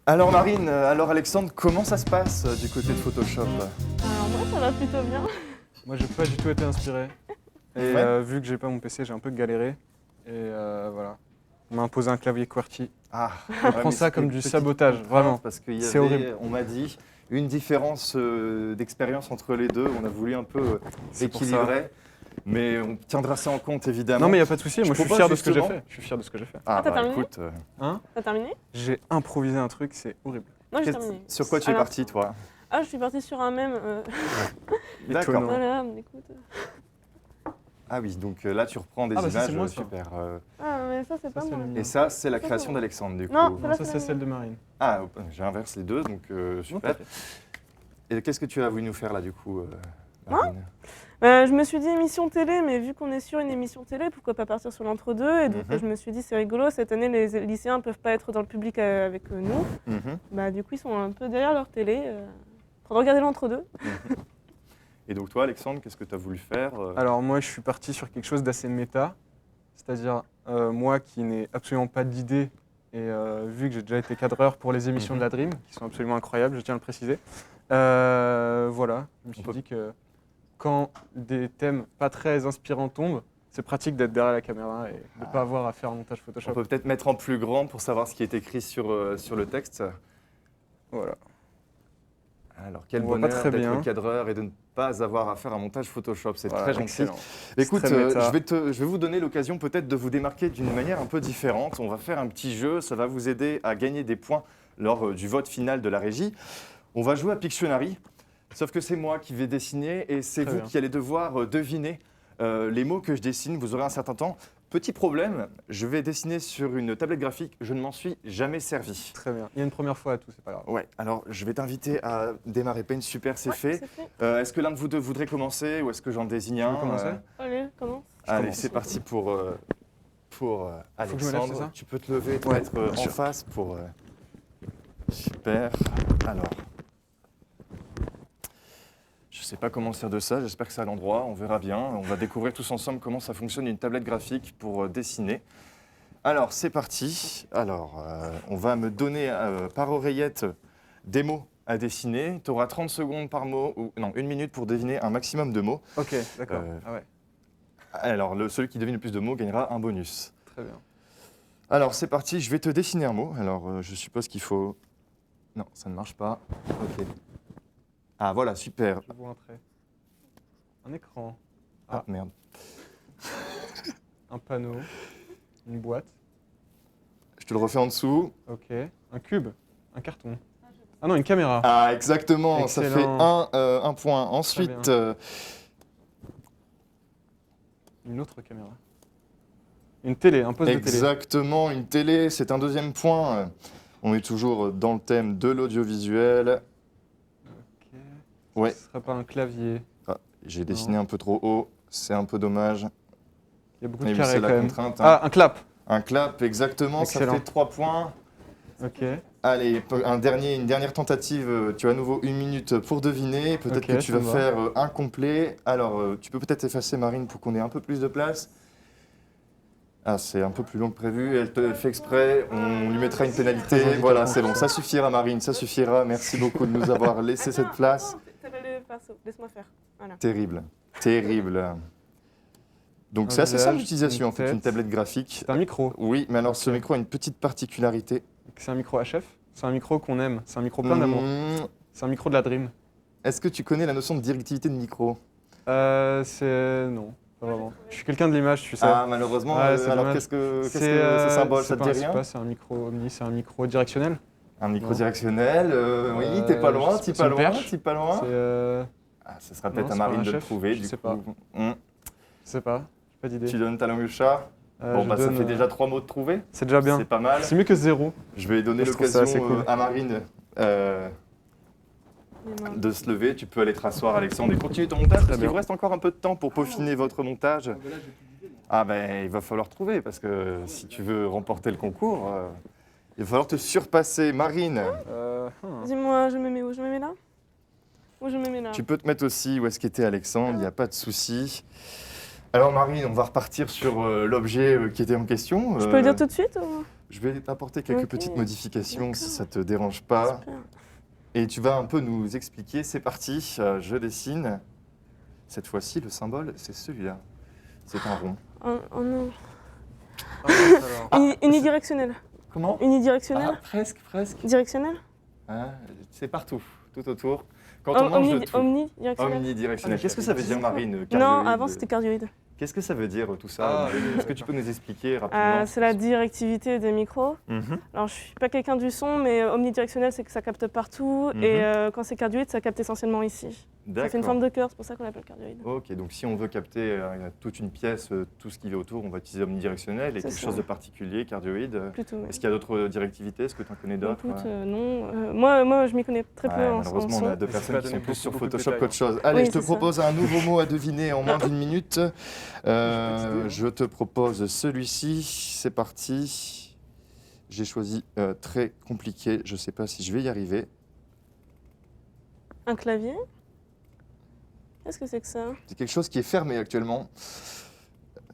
Alors Marine, alors Alexandre, comment ça se passe du côté de Photoshop? Alors moi, ça va plutôt bien. Moi, j'ai pas du tout été inspiré. Et vu que j'ai pas mon PC, j'ai un peu galéré. Et voilà. On m'a imposé un clavier QWERTY. Je prends ça comme du sabotage, vraiment. Parce qu'il y C'est avait, horrible. on m'a dit, une différence d'expérience entre les deux. On a voulu un peu équilibrer. Mais on tiendra ça en compte, évidemment. Non, mais il n'y a pas de souci. Moi, je suis fier de ce que j'ai fait. Je suis fier de ce que j'ai fait. t'as terminé écoute. T'as terminé? J'ai improvisé un truc, c'est horrible. Non, j'ai terminé. Sur quoi tu es parti, toi? Je suis partie sur un mème. D'accord. Voilà, écoute. Ah oui, donc là, tu reprends des ça, images c'est moi, ça. super. Mais ça, c'est pas moi. Et ça, c'est la création d'Alexandre, du coup. Non, Ça, c'est celle de Marine. Ah, j'inverse les deux, donc super. Et qu'est-ce que tu as voulu nous faire là, du coup, Marine? Je me suis dit émission télé, mais vu qu'on est sur une émission télé, pourquoi pas partir sur l'entre-deux? Et donc je me suis dit c'est rigolo, cette année les lycéens ne peuvent pas être dans le public avec nous. Du coup ils sont un peu derrière leur télé, en train de regarder l'entre-deux. Et donc toi Alexandre, qu'est-ce que tu as voulu faire? Alors moi je suis parti sur quelque chose d'assez méta, c'est-à-dire moi qui n'ai absolument pas d'idée, et vu que j'ai déjà été cadreur pour les émissions de la Dream, qui sont absolument incroyables, je tiens à le préciser, voilà, je me suis dit que quand des thèmes pas très inspirants tombent, c'est pratique d'être derrière la caméra et de ne pas avoir à faire un montage Photoshop. On peut peut-être mettre en plus grand pour savoir ce qui est écrit sur le texte. Voilà. Alors, quel On voit pas bonheur très d'être bien. cadreur et de ne pas avoir à faire un montage Photoshop, c'est très gentil. Excellent. Écoute, très méta. je vais vous donner l'occasion peut-être de vous démarquer d'une manière un peu différente. On va faire un petit jeu, ça va vous aider à gagner des points lors du vote final de la régie. On va jouer à Pictionary, sauf que c'est moi qui vais dessiner et c'est Très vous bien. qui allez devoir deviner les mots que je dessine. Vous aurez un certain temps. Petit problème, je vais dessiner sur une tablette graphique. Je ne m'en suis jamais servi. Très bien. Il y a une première fois à tout, c'est pas grave. Ouais, alors je vais t'inviter à démarrer Paint. Super, c'est Ouais, fait. c'est fait. Est-ce que l'un de vous deux voudrait commencer ou est-ce que j'en désigne un veux commencer Allez, commence. Allez, commence. c'est parti pour Faut que je me lève, Alexandre. c'est ça Tu peux te lever, te Ouais, mettre bien en sûr. face pour. Super. Alors. Je ne sais pas comment sert de ça, j'espère que c'est à l'endroit, on verra bien. On va découvrir tous ensemble comment ça fonctionne une tablette graphique pour dessiner. Alors, c'est parti. Alors, on va me donner par oreillette des mots à dessiner. Tu auras 30 secondes par mot, ou non, 1 minute pour deviner un maximum de mots. Ok, d'accord. Euh, Ah ouais, Alors, celui qui devine le plus de mots gagnera un bonus. très bien. Alors, c'est parti, je vais te dessiner un mot. Alors, je suppose qu'il faut... Non, ça ne marche pas. Ok. Ah, voilà, super. Je vois un trait. Un écran, Ah, merde. un panneau, une boîte. Je te le refais en dessous. Ok. Un cube, un carton. Ah non, une caméra. Ah, exactement, ça fait Excellent. un point. Ensuite, bien. Une autre caméra. Une télé, un poste de télé. exactement, une télé, c'est un deuxième point. On est toujours dans le thème de l'audiovisuel. Ok. Ouais. Ce serait pas un clavier. Ah, j'ai dessiné un peu trop haut, c'est un peu dommage. Il y a beaucoup Mais de oui, carrés c'est quand la même. contrainte, hein. Ah, un clap. Un clap, exactement, Excellent. ça fait 3 points. Ok. Allez, une dernière tentative. Tu as à nouveau 1 minute pour deviner. Peut-être Ok, que tu ça vas me va. faire un complet. Alors, tu peux peut-être effacer Marine pour qu'on ait un peu plus de place. Ah, c'est un peu plus long que prévu. Elle te fait exprès. On lui mettra une pénalité. Voilà, c'est bon. Ça suffira, Marine. Ça suffira. Merci beaucoup de nous avoir laissé cette place. T'as pas le pinceau, laisse-moi faire. Voilà. Terrible. Terrible. Donc, Un c'est assez visage, simple d'utilisation, en une fait, une tête. tablette graphique. C'est un micro. Oui, mais alors, ce Ok. micro a une petite particularité. C'est un micro HF. C'est un micro qu'on aime. C'est un micro plein d'amour. C'est un micro de la Dream. Est-ce que tu connais la notion de directivité de micro? C'est... Non, pas vraiment. Je suis quelqu'un de l'image, tu sais. Ah, malheureusement, Ouais, c'est alors dommage. qu'est-ce que C'est, ce symbole, ça te dit c'est rien? pas, c'est un micro omni, c'est un micro directionnel. Un micro Non. directionnel, oui, t'es pas loin, je sais t'es pas, pas c'est une loin, perche. t'es pas loin. C'est... Ah, ce sera peut-être Non, à c'est pas Marine un de le chef, trouver, je du sais coup. pas. Hum. Je sais pas, j'ai pas d'idée. Tu donnes ta langue au chat. Bon, Je bah, ça donne, fait déjà 3 mots de trouver. C'est déjà bien. C'est pas mal. C'est mieux que 0. Je vais donner Je trouve ça l'occasion assez cool. à Marine de se lever. Tu peux aller te rasseoir, Alexandre, et continuer ton montage, parce qu'il bien. vous reste encore un peu de temps pour peaufiner votre montage. Ah ben, il va falloir trouver, parce que si tu veux remporter le concours, il va falloir te surpasser. Marine, Dis-moi, je me mets où? Je me mets là? Ou je me mets là? tu peux te mettre aussi où est-ce qu'était Alexandre, il n'y a pas de souci. Alors Marine, on va repartir sur l'objet qui était en question. Je peux le dire tout de suite ou... Je vais t'apporter quelques Ok, petites modifications si d'accord. ça te dérange pas. Super. Et tu vas un peu nous expliquer. C'est parti, je dessine. Cette fois-ci, le symbole, c'est celui-là. C'est un rond. Oh non. alors. Unidirectionnel. Comment Unidirectionnel? Presque, presque. Directionnel? Ah, c'est partout, tout autour. Quand on mange de tout. Omnidirectionnel? Omnidirectionnel. Qu'est-ce que ça veut dire, Marine? Non, Cardioïde avant c'était cardioïde. Qu'est-ce que ça veut dire tout ça, Ah, Marine? Est-ce que tu peux nous expliquer rapidement? C'est la directivité des micros. Mhm. Alors je suis pas quelqu'un du son, mais omnidirectionnel c'est que ça capte partout. Mhm. Et quand c'est cardioïde, ça capte essentiellement ici. Ça fait une forme D'accord. de cœur, c'est pour ça qu'on l'appelle cardioïde. Ok, donc si on veut capter toute une pièce, tout ce qui est autour, on va utiliser omnidirectionnel et C'est quelque ça. chose de particulier, cardioïde. Plutôt. Ouais. Est-ce qu'il y a d'autres directivités? Est-ce que tu en connais d'autres? Écoute, non. Moi, je m'y connais très peu Ouais, en malheureusement, on son. a deux Mais c'est personnes pas qui sont donné plus sur beaucoup de Photoshop détails, qu'autre chose. Allez, Oui, je te c'est ça. propose un nouveau mot à deviner en moins d'1 minute. idée. Je te propose celui-ci. C'est parti. J'ai choisi très compliqué. Je ne sais pas si je vais y arriver. Un clavier? Qu'est-ce que c'est que ça? C'est quelque chose qui est fermé actuellement.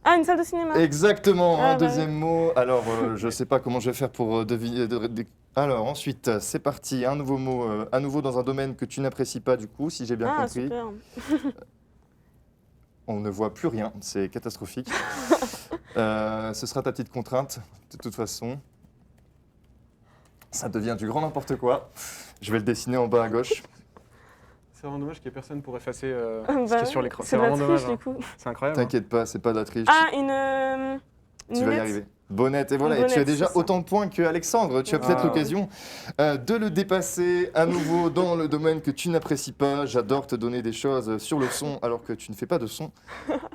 Ah, une salle de cinéma? Exactement, Ah, un bah deuxième mot. Alors, je ne sais pas comment je vais faire pour deviner. Alors, ensuite, c'est parti. Un nouveau mot, à nouveau dans un domaine que tu n'apprécies pas, du coup, si j'ai bien Ah, compris. super. On ne voit plus rien, c'est catastrophique. Ce sera ta petite contrainte, de toute façon. Ça devient du grand n'importe quoi. Je vais le dessiner en bas à gauche. C'est vraiment dommage qu'il n'y ait personne pour effacer ce Bah qui est ouais, sur l'écran. c'est C'est de la vraiment triche dommage. du coup. C'est incroyable. hein. T'inquiète pas, c'est pas de la triche. Ah, une tu vas y lunette? arriver. Bonnette, et voilà, et tu as Bonnette, déjà c'est ça. autant de points que Alexandre. Tu as peut-être Ah. l'occasion de le dépasser à nouveau dans le domaine que tu n'apprécies pas. J'adore te donner des choses sur le son alors que tu ne fais pas de son.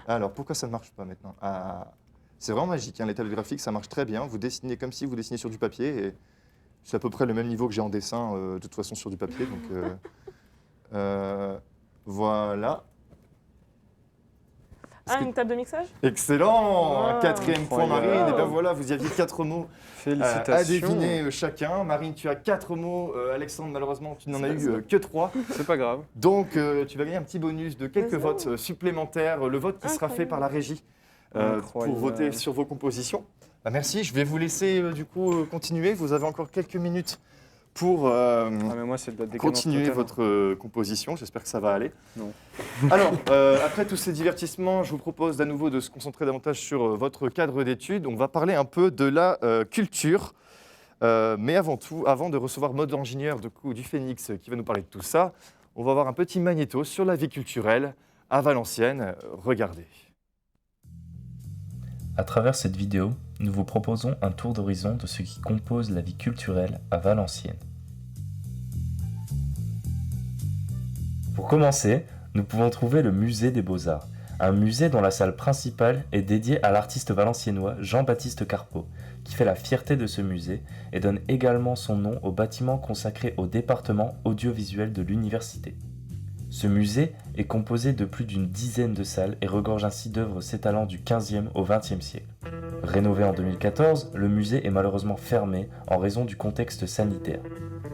Alors, pourquoi ça ne marche pas maintenant? C'est vraiment magique, hein, les tableaux graphiques, ça marche très bien. Vous dessinez comme si vous dessinez sur du papier, et c'est à peu près le même niveau que j'ai en dessin, de toute façon, sur du papier. Donc, voilà. Est-ce que- Une table de mixage? Excellent! Wow. 4e point, Incroyable. Marine. Et bien voilà, vous y aviez 4 mots à Félicitations. deviner chacun. Marine, tu as 4 mots. Alexandre, malheureusement, tu n'en as eu que 3. C'est pas grave. Donc, tu vas gagner un petit bonus de quelques Vas-y. votes supplémentaires. Le vote qui sera fait Incroyable. par la régie pour Incroyable. voter sur vos compositions. Bah, merci. Je vais vous laisser du coup continuer. Vous avez encore quelques minutes pour Ah, mais moi, c'est de la décadence continuer totale. votre composition. J'espère que ça va aller. Non. Alors, après tous ces divertissements, je vous propose à nouveau de se concentrer davantage sur votre cadre d'études. On va parler un peu de la culture. Mais avant tout, avant de recevoir Maud Langinière du Phénix qui va nous parler de tout ça, on va avoir un petit magnéto sur la vie culturelle à Valenciennes. Regardez. À travers cette vidéo, nous vous proposons un tour d'horizon de ce qui compose la vie culturelle à Valenciennes. Pour commencer, nous pouvons trouver le musée des Beaux-Arts, un musée dont la salle principale est dédiée à l'artiste valenciennois Jean-Baptiste Carpeaux, qui fait la fierté de ce musée et donne également son nom au bâtiment consacré au département audiovisuel de l'université. Ce musée est composé de plus d'une dizaine de salles et regorge ainsi d'œuvres s'étalant du XVe au XXe siècle. Rénové en 2014, le musée est malheureusement fermé en raison du contexte sanitaire.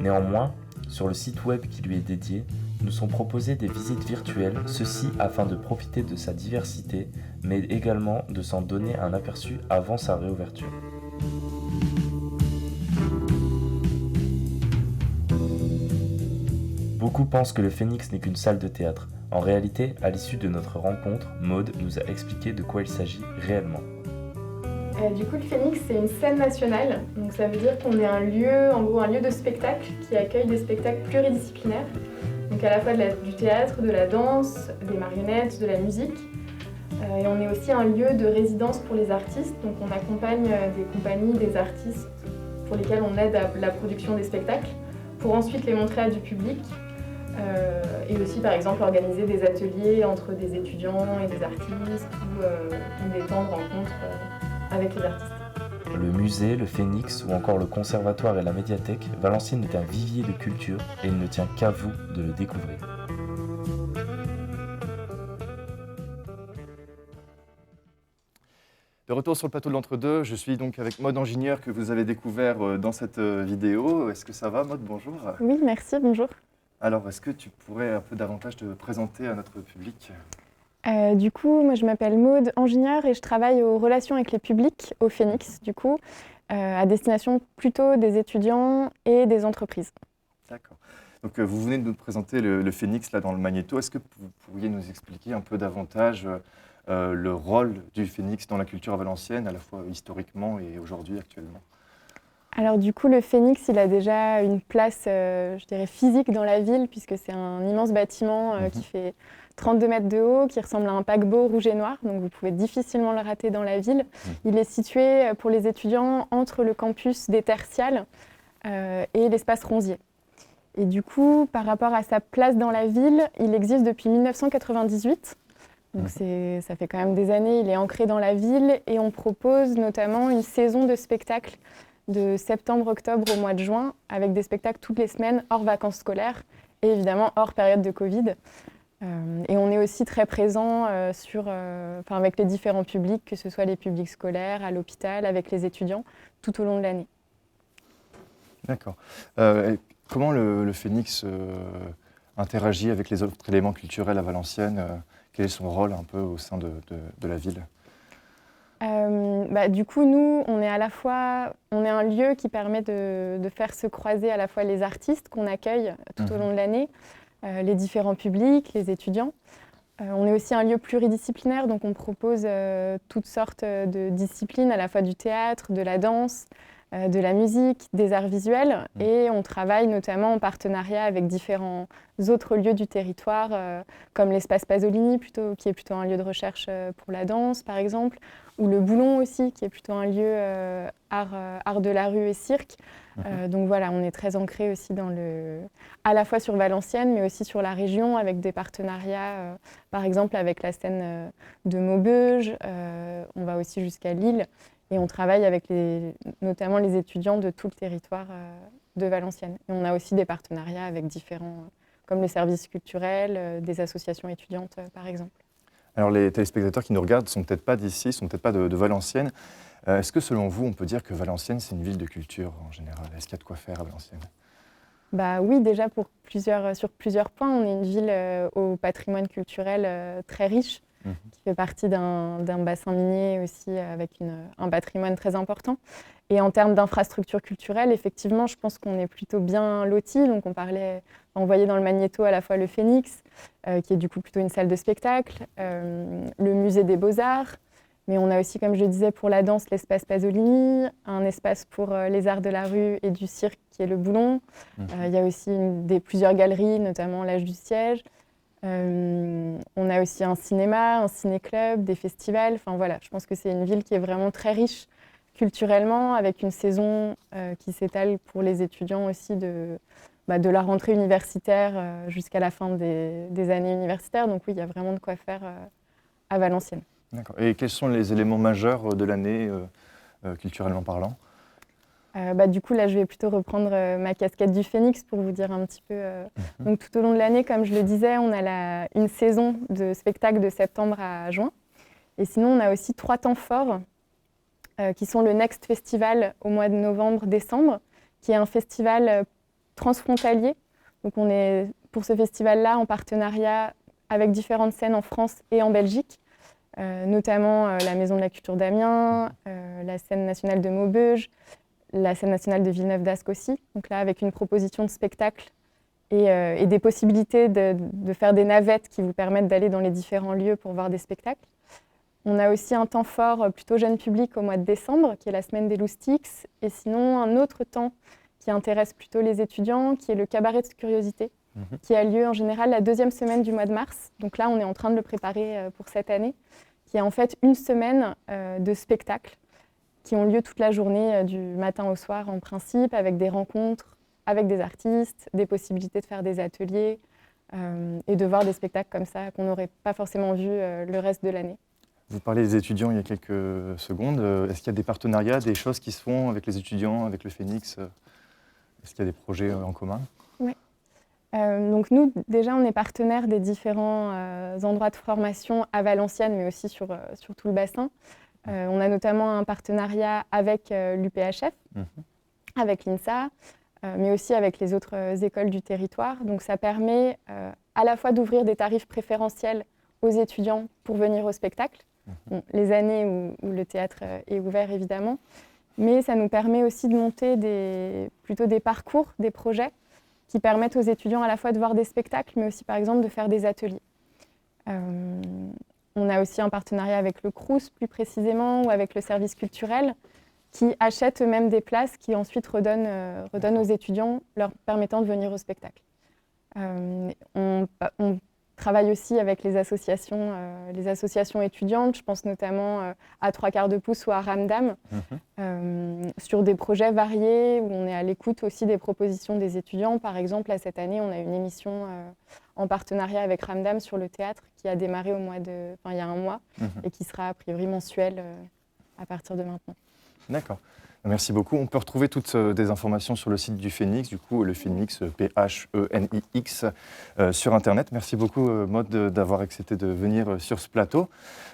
Néanmoins, sur le site web qui lui est dédié, nous sont proposées des visites virtuelles, ceci afin de profiter de sa diversité, mais également de s'en donner un aperçu avant sa réouverture. Beaucoup pensent que le Phénix n'est qu'une salle de théâtre. En réalité, à l'issue de notre rencontre, Maud nous a expliqué de quoi il s'agit réellement. Du coup, le Phénix, c'est une scène nationale. Donc ça veut dire qu'on est un lieu, en gros, un lieu de spectacle qui accueille des spectacles pluridisciplinaires. Donc à la fois du théâtre, de la danse, des marionnettes, de la musique. Et on est aussi un lieu de résidence pour les artistes. Donc on accompagne des compagnies, des artistes pour lesquels on aide à la production des spectacles, pour ensuite les montrer à du public. Et aussi, par exemple, organiser des ateliers entre des étudiants et des artistes ou des temps de rencontres avec les artistes. Le musée, le Phénix ou encore le conservatoire et la médiathèque, Valenciennes est un vivier de culture et il ne tient qu'à vous de le découvrir. De retour sur le plateau de l'entre-deux, je suis donc avec Maud Langinière que vous avez découvert dans cette vidéo. Est-ce que ça va, Maud? Bonjour. Oui, merci, bonjour. Alors, est-ce que tu pourrais un peu davantage te présenter à notre public? Du coup, moi je m'appelle Maud Langinière et je travaille aux relations avec les publics au Phénix, du coup, à destination plutôt des étudiants et des entreprises. D'accord. Donc, vous venez de nous présenter le Phénix là dans le magnéto. Est-ce que vous pourriez nous expliquer un peu davantage le rôle du Phénix dans la culture à Valenciennes, à la fois historiquement et aujourd'hui, actuellement? Alors du coup, le Phénix, il a déjà une place, je dirais, physique dans la ville, puisque c'est un immense bâtiment qui fait 32 mètres de haut, qui ressemble à un paquebot rouge et noir, donc vous pouvez difficilement le rater dans la ville. Il est situé pour les étudiants entre le campus des Tertiales et l'espace Ronzier. Et du coup, par rapport à sa place dans la ville, il existe depuis 1998. Donc ça fait quand même des années, il est ancré dans la ville et on propose notamment une saison de spectacles de septembre-octobre au mois de juin, avec des spectacles toutes les semaines, hors vacances scolaires, et évidemment hors période de Covid. Et on est aussi très présent avec les différents publics, que ce soit les publics scolaires, à l'hôpital, avec les étudiants, tout au long de l'année. D'accord. Comment le Phénix interagit avec les autres éléments culturels à Valenciennes? Quel est son rôle un peu au sein de la ville? Du coup, nous, on est un lieu qui permet de faire se croiser à la fois les artistes qu'on accueille tout au long de l'année, les différents publics, les étudiants. On est aussi un lieu pluridisciplinaire, donc on propose toutes sortes de disciplines, à la fois du théâtre, de la danse, de la musique, des arts visuels. Et on travaille notamment en partenariat avec différents autres lieux du territoire, comme l'espace Pasolini, qui est plutôt un lieu de recherche pour la danse, par exemple, ou le Boulon aussi, qui est plutôt un lieu art de la rue et cirque. Donc voilà, on est très ancré aussi à la fois sur Valenciennes, mais aussi sur la région, avec des partenariats, par exemple avec la scène de Maubeuge. On va aussi jusqu'à Lille. Et on travaille avec notamment les étudiants de tout le territoire de Valenciennes. Et on a aussi des partenariats avec différents, comme les services culturels, des associations étudiantes, par exemple. Alors les téléspectateurs qui nous regardent ne sont peut-être pas d'ici, ne sont peut-être pas de Valenciennes. Est-ce que selon vous, on peut dire que Valenciennes, c'est une ville de culture en général? Est-ce qu'il y a de quoi faire à Valenciennes? Bah oui, déjà sur plusieurs points, on est une ville au patrimoine culturel très riche, qui fait partie d'un bassin minier aussi avec un patrimoine très important. Et en termes d'infrastructures culturelles, effectivement, je pense qu'on est plutôt bien lotis. Donc on voyait dans le Magnéto à la fois le Phénix, qui est du coup plutôt une salle de spectacle, le musée des Beaux-Arts, mais on a aussi, comme je le disais, pour la danse, l'espace Pasolini, un espace pour les arts de la rue et du cirque, qui est le Boulon. Il y a aussi plusieurs galeries, notamment l'Âge du Siège. On a aussi un cinéma, un ciné-club, des festivals. Enfin voilà, je pense que c'est une ville qui est vraiment très riche culturellement, avec une saison qui s'étale pour les étudiants aussi de la rentrée universitaire jusqu'à la fin des années universitaires. Donc oui, il y a vraiment de quoi faire à Valenciennes. D'accord. Et quels sont les éléments majeurs de l'année, culturellement parlant? Du coup, là, je vais plutôt reprendre ma casquette du Phénix pour vous dire un petit peu. Donc, tout au long de l'année, comme je le disais, on a une saison de spectacles de septembre à juin. Et sinon, on a aussi 3 temps forts qui sont le Next Festival au mois de novembre-décembre, qui est un festival transfrontalier. Donc, on est pour ce festival-là en partenariat avec différentes scènes en France et en Belgique. Notamment la Maison de la Culture d'Amiens, la scène nationale de Maubeuge, la scène nationale de Villeneuve-d'Ascq aussi. Donc là, avec une proposition de spectacle et des possibilités de faire des navettes qui vous permettent d'aller dans les différents lieux pour voir des spectacles. On a aussi un temps fort plutôt jeune public au mois de décembre, qui est la semaine des loustiques. Et sinon, un autre temps qui intéresse plutôt les étudiants, qui est le cabaret de curiosité, qui a lieu en général la 2e semaine du mois de mars. Donc là, on est en train de le préparer pour cette année, qui est en fait une semaine de spectacles qui ont lieu toute la journée, du matin au soir en principe, avec des rencontres avec des artistes, des possibilités de faire des ateliers et de voir des spectacles comme ça qu'on n'aurait pas forcément vu le reste de l'année. Vous parlez des étudiants il y a quelques secondes. Est-ce qu'il y a des partenariats, des choses qui se font avec les étudiants, avec le Phénix? Est-ce qu'il y a des projets en commun? Oui. Donc nous, déjà, on est partenaire des différents endroits de formation à Valenciennes, mais aussi sur tout le bassin. On a notamment un partenariat avec l'UPHF, avec l'INSA, mais aussi avec les autres écoles du territoire. Donc ça permet à la fois d'ouvrir des tarifs préférentiels aux étudiants pour venir au spectacle, les années où le théâtre est ouvert évidemment, mais ça nous permet aussi de monter plutôt des parcours, des projets qui permettent aux étudiants à la fois de voir des spectacles, mais aussi par exemple de faire des ateliers. On a aussi un partenariat avec le Crous plus précisément, ou avec le service culturel, qui achètent eux-mêmes des places qui ensuite redonnent aux étudiants, leur permettant de venir au spectacle. On travaille aussi avec les associations étudiantes, je pense notamment à 3/4 de pouce ou à Ramdam, sur des projets variés où on est à l'écoute aussi des propositions des étudiants. Par exemple, cette année, on a une émission en partenariat avec Ramdam sur le théâtre qui a démarré il y a un mois et qui sera a priori mensuel à partir de maintenant. D'accord. Merci beaucoup. On peut retrouver toutes des informations sur le site du Phénix, du coup, le Phénix, Phenix, sur Internet. Merci beaucoup, Maud, d'avoir accepté de venir sur ce plateau.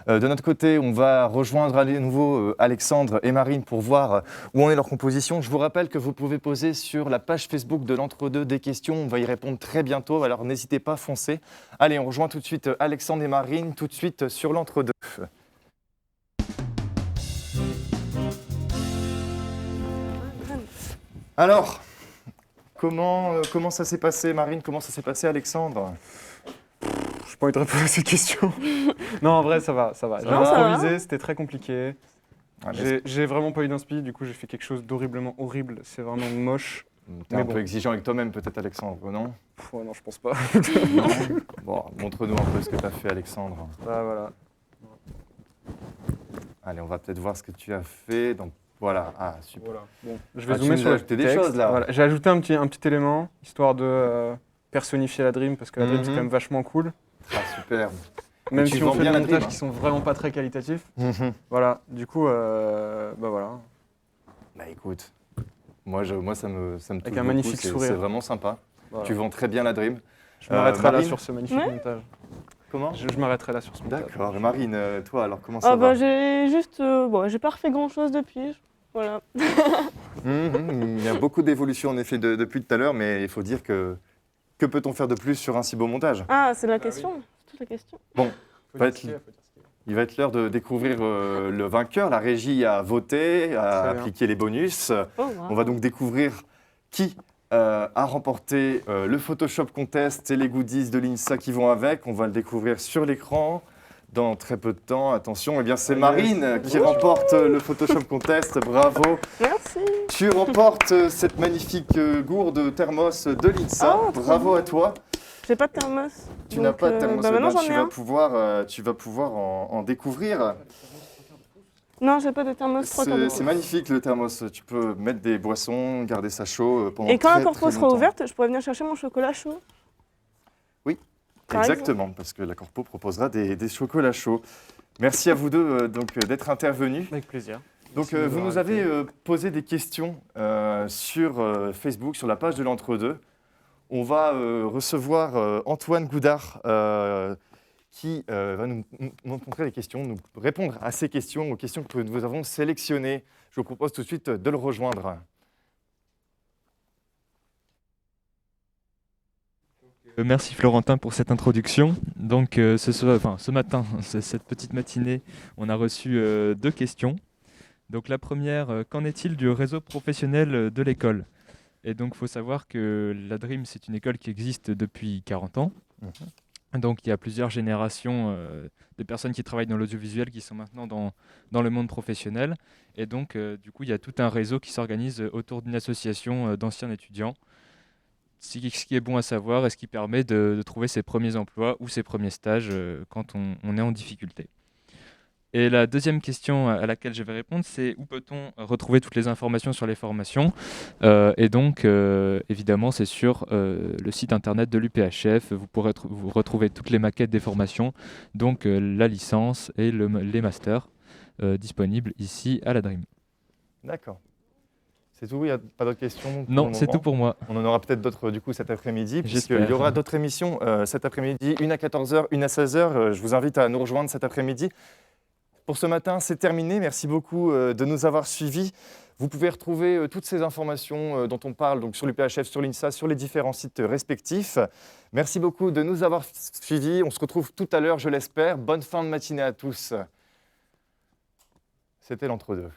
De notre côté, on va rejoindre à nouveau Alexandre et Marine pour voir où en est leur composition. Je vous rappelle que vous pouvez poser sur la page Facebook de l'Entre-deux des questions. On va y répondre très bientôt, alors n'hésitez pas, foncez. Allez, on rejoint tout de suite Alexandre et Marine, tout de suite sur l'Entre-deux. Alors, comment ça s'est passé, Marine? Comment ça s'est passé, Alexandre? J'ai pas envie de répondre à cette question. Non, en vrai, ça va. J'ai improvisé, c'était très compliqué. Ah, mais J'ai vraiment pas eu d'inspi, du coup j'ai fait quelque chose d'horriblement horrible. C'est vraiment moche. t'es mais un bon. peu exigeant avec toi-même, peut-être, Alexandre, non? Ouais, non, je pense pas. Non. Bon, montre-nous un peu ce que tu as fait, Alexandre. Ah, voilà. Allez, on va peut-être voir ce que tu as fait. Donc, voilà. Ah, super. Voilà. Bon, je vais Ah, tu zoomer nous sur as le ajouté des texte. choses, là. Voilà. J'ai ajouté un petit élément, histoire de personnifier la Dream, parce que la Dream c'est quand même vachement cool. Ah, super. Même tu si on vends fait bien des la montages Dream. qui sont vraiment pas très qualitatifs. Mhm. Voilà, du coup, bah voilà. Bah écoute, moi ça me touche Avec un beaucoup, magnifique c'est sourire. vraiment sympa. Voilà. Tu vends très bien la Dream. Je m'arrêterai là Marine sur ce magnifique Ouais. montage. Comment? Je m'arrêterai là sur ce montage. D'accord. Et Marine, toi alors comment ça Ah va? bah j'ai juste... bon, j'ai pas refait grand-chose depuis. Voilà. Il y a beaucoup d'évolutions en effet depuis tout à l'heure, mais il faut dire que peut-on faire de plus sur un si beau montage? Ah, c'est la question. C'est toute la question. Bon, Faut va dire être- ce qu'il y a, faut dire ce qu'il y a. il va être l'heure de découvrir le vainqueur. La régie a voté, a Très bien. appliqué les bonus. Oh, wow. On va donc découvrir qui a remporté le Photoshop Contest et les goodies de l'INSA qui vont avec. On va le découvrir sur l'écran dans très peu de temps. Attention, eh bien c'est Marine qui remporte le Photoshop Contest. Bravo. Merci. Tu remportes cette magnifique gourde thermos de l'INSA. Oh, trop Bravo bien. à toi. J'ai pas de thermos. Tu n'as Donc, pas de thermos. Bah Eh maintenant ben, j'en ai un. tu vas pouvoir en découvrir. Non, j'ai pas de thermos 3 C'est magnifique le thermos. Tu peux mettre des boissons, garder ça chaud pendant Et quand très, la corpo très sera longtemps. ouverte, je pourrais venir chercher mon chocolat chaud. Par Exactement, parce que la corpo proposera des chocolats chauds. Merci à vous deux d'être intervenus. Avec plaisir. Donc Merci de vous nous nous avoir avez posé des questions sur Facebook, sur la page de l'Entre-deux. On va recevoir Antoine Goudard qui va nous montrer les questions, nous répondre à ces questions, aux questions que nous avons sélectionnées. Je vous propose tout de suite de le rejoindre. Merci Florentin pour cette introduction. Donc ce matin, cette petite matinée, on a reçu 2 questions. Donc la première, qu'en est-il du réseau professionnel de l'école? Et donc il faut savoir que la Dream, c'est une école qui existe depuis 40 ans. Donc il y a plusieurs générations de personnes qui travaillent dans l'audiovisuel qui sont maintenant dans le monde professionnel. Et donc du coup, il y a tout un réseau qui s'organise autour d'une association d'anciens étudiants. Ce qui est bon à savoir et ce qui permet de trouver ses premiers emplois ou ses premiers stages quand on est en difficulté. Et la deuxième question à laquelle je vais répondre, c'est où peut-on retrouver toutes les informations sur les formations? Et donc, évidemment, c'est sur le site internet de l'UPHF. Vous pourrez vous retrouver toutes les maquettes des formations, donc la licence et les masters disponibles ici à la Dream. D'accord. C'est tout, il n'y a pas d'autres questions pour Non, le c'est moment tout pour moi. On en aura peut-être d'autres du coup cet après-midi, J'espère. puisqu'il y aura d'autres émissions cet après-midi, une à 14h, une à 16h. Je vous invite à nous rejoindre cet après-midi. Pour ce matin, c'est terminé. Merci beaucoup de nous avoir suivis. Vous pouvez retrouver toutes ces informations dont on parle donc sur l'UPHF, sur l'INSA, sur les différents sites respectifs. Merci beaucoup de nous avoir suivis. On se retrouve tout à l'heure, je l'espère. Bonne fin de matinée à tous. C'était l'Entre-deux.